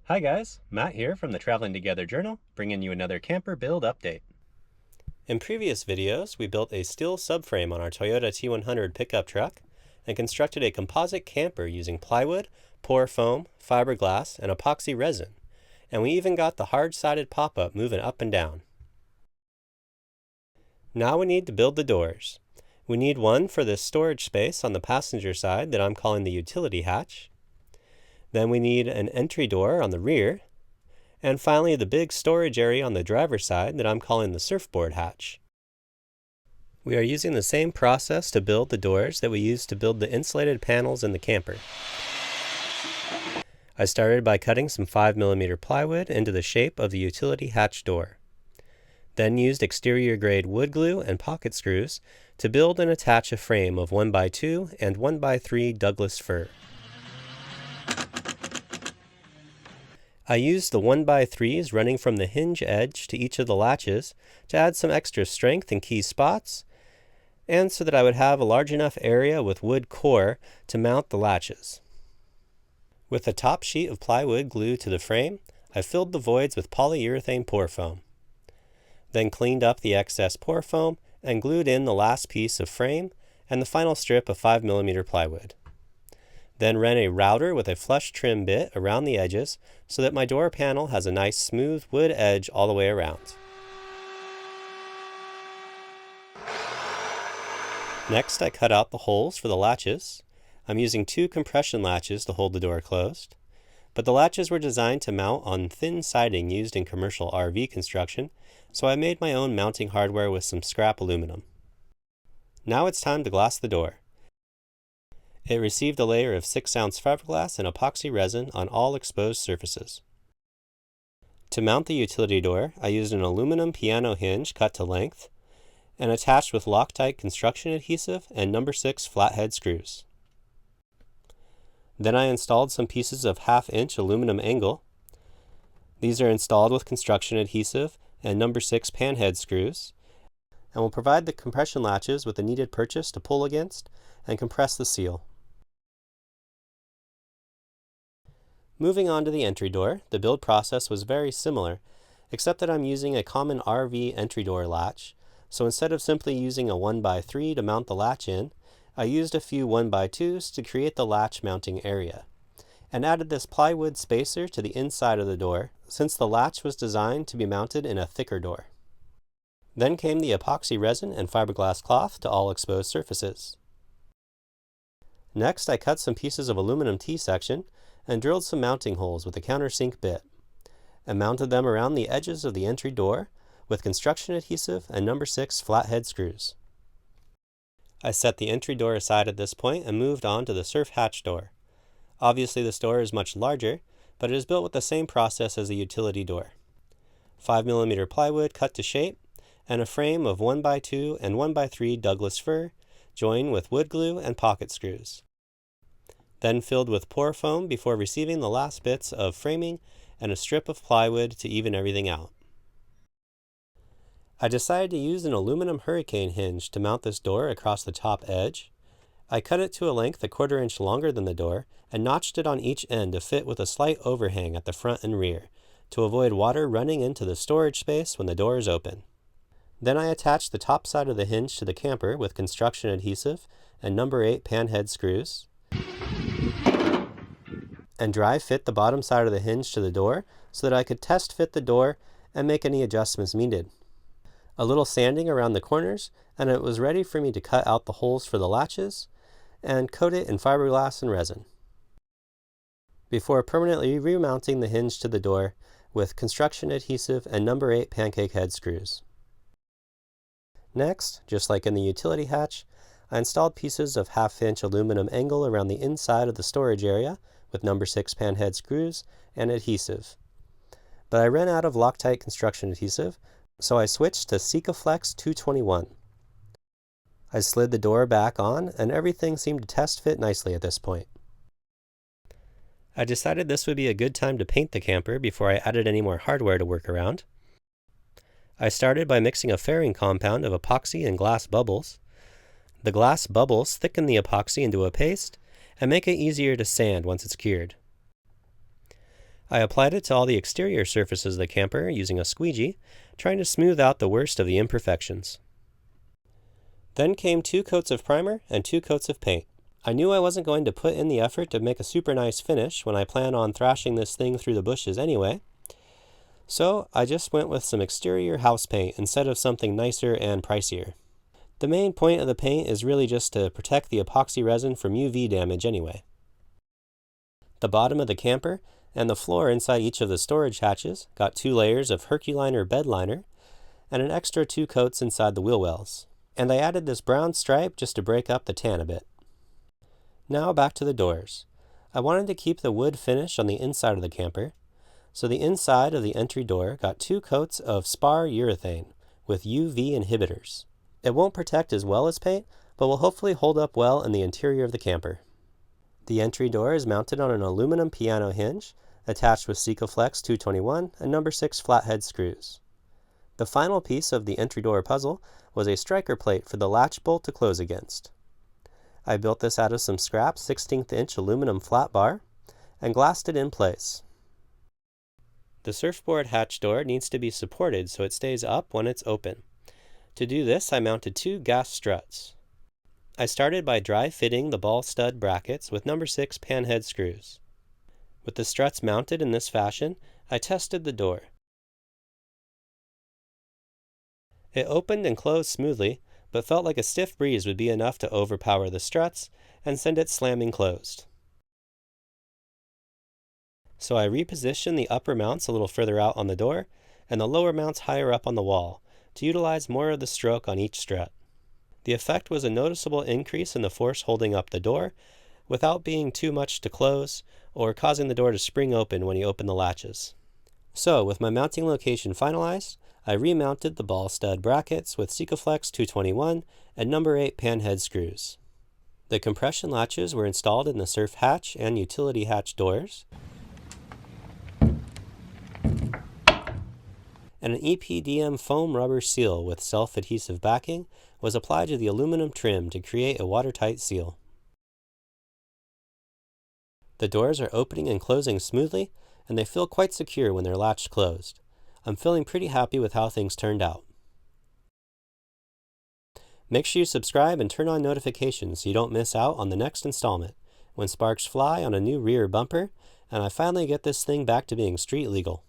Hi guys, Matt here from the Traveling Together Journal, bringing you another camper build update. In previous videos, we built a steel subframe on our Toyota T100 pickup truck and constructed a composite camper using plywood, pour foam, fiberglass, and epoxy resin. And we even got the hard-sided pop-up moving up and down. Now we need to build the doors. We need one for this storage space on the passenger side that I'm calling the utility hatch. Then we need an entry door on the rear. And finally, the big storage area on the driver's side that I'm calling the surfboard hatch. We are using the same process to build the doors that we used to build the insulated panels in the camper. I started by cutting some 5mm plywood into the shape of the utility hatch door. Then used exterior grade wood glue and pocket screws to build and attach a frame of 1x2 and 1x3 Douglas fir. I used the 1x3s running from the hinge edge to each of the latches to add some extra strength in key spots, and so that I would have a large enough area with wood core to mount the latches. With a top sheet of plywood glued to the frame, I filled the voids with polyurethane pour foam. Then cleaned up the excess pour foam and glued in the last piece of frame and the final strip of 5mm plywood. Then ran a router with a flush trim bit around the edges so that my door panel has a nice smooth wood edge all the way around. Next, I cut out the holes for the latches. I'm using 2 compression latches to hold the door closed, but the latches were designed to mount on thin siding used in commercial RV construction, so I made my own mounting hardware with some scrap aluminum. Now it's time to glass the door. It received a layer of 6-ounce fiberglass and epoxy resin on all exposed surfaces. To mount the utility door, I used an aluminum piano hinge cut to length and attached with Loctite construction adhesive and No. 6 flathead screws. Then I installed some pieces of 1/2-inch aluminum angle. These are installed with construction adhesive and No. 6 panhead screws, and will provide the compression latches with the needed purchase to pull against and compress the seal. Moving on to the entry door, the build process was very similar, except that I'm using a common RV entry door latch, so instead of simply using a 1x3 to mount the latch in, I used a few 1x2s to create the latch mounting area, and added this plywood spacer to the inside of the door, since the latch was designed to be mounted in a thicker door. Then came the epoxy resin and fiberglass cloth to all exposed surfaces. Next, I cut some pieces of aluminum T-section and drilled some mounting holes with a countersink bit, and mounted them around the edges of the entry door with construction adhesive and No. 6 flathead screws. I set the entry door aside at this point and moved on to the surf hatch door. Obviously this door is much larger, but it is built with the same process as a utility door. 5mm plywood cut to shape, and a frame of 1x2 and 1x3 Douglas fir, joined with wood glue and pocket screws. Then filled with pour foam before receiving the last bits of framing and a strip of plywood to even everything out. I decided to use an aluminum hurricane hinge to mount this door across the top edge. I cut it to a length 1/4 inch longer than the door and notched it on each end to fit with a slight overhang at the front and rear to avoid water running into the storage space when the door is open. Then I attached the top side of the hinge to the camper with construction adhesive and No. 8 panhead screws, and dry fit the bottom side of the hinge to the door so that I could test fit the door and make any adjustments needed. A little sanding around the corners, and it was ready for me to cut out the holes for the latches and coat it in fiberglass and resin, before permanently remounting the hinge to the door with construction adhesive and No. 8 pancake head screws. Next, just like in the utility hatch, I installed pieces of 1/2-inch aluminum angle around the inside of the storage area with No. 6 panhead screws and adhesive. But I ran out of Loctite construction adhesive, so I switched to Sikaflex 221. I slid the door back on, and everything seemed to test fit nicely at this point. I decided this would be a good time to paint the camper before I added any more hardware to work around. I started by mixing a fairing compound of epoxy and glass bubbles. The glass bubbles thicken the epoxy into a paste and make it easier to sand once it's cured. I applied it to all the exterior surfaces of the camper using a squeegee, trying to smooth out the worst of the imperfections. Then came 2 coats of primer and 2 coats of paint. I knew I wasn't going to put in the effort to make a super nice finish when I plan on thrashing this thing through the bushes anyway, so I just went with some exterior house paint instead of something nicer and pricier. The main point of the paint is really just to protect the epoxy resin from UV damage anyway. The bottom of the camper and the floor inside each of the storage hatches got 2 layers of Herculiner bed liner and an extra 2 coats inside the wheel wells. And I added this brown stripe just to break up the tan a bit. Now back to the doors. I wanted to keep the wood finish on the inside of the camper, so the inside of the entry door got 2 coats of spar urethane with UV inhibitors. It won't protect as well as paint, but will hopefully hold up well in the interior of the camper. The entry door is mounted on an aluminum piano hinge attached with Sikaflex 221 and number 6 flathead screws. The final piece of the entry door puzzle was a striker plate for the latch bolt to close against. I built this out of some scrap 16th inch aluminum flat bar and glassed it in place. The surfboard hatch door needs to be supported so it stays up when it's open. To do this, I mounted 2 gas struts. I started by dry fitting the ball stud brackets with number 6 panhead screws. With the struts mounted in this fashion, I tested the door. It opened and closed smoothly, but felt like a stiff breeze would be enough to overpower the struts and send it slamming closed. So I repositioned the upper mounts a little further out on the door and the lower mounts higher up on the wall to utilize more of the stroke on each strut. The effect was a noticeable increase in the force holding up the door without being too much to close or causing the door to spring open when you open the latches. So with my mounting location finalized, I remounted the ball stud brackets with Sikaflex 221 and number 8 panhead screws. The compression latches were installed in the surf hatch and utility hatch doors, and an EPDM foam rubber seal with self-adhesive backing was applied to the aluminum trim to create a watertight seal. The doors are opening and closing smoothly, and they feel quite secure when they're latched closed. I'm feeling pretty happy with how things turned out. Make sure you subscribe and turn on notifications so you don't miss out on the next installment, when sparks fly on a new rear bumper, and I finally get this thing back to being street legal.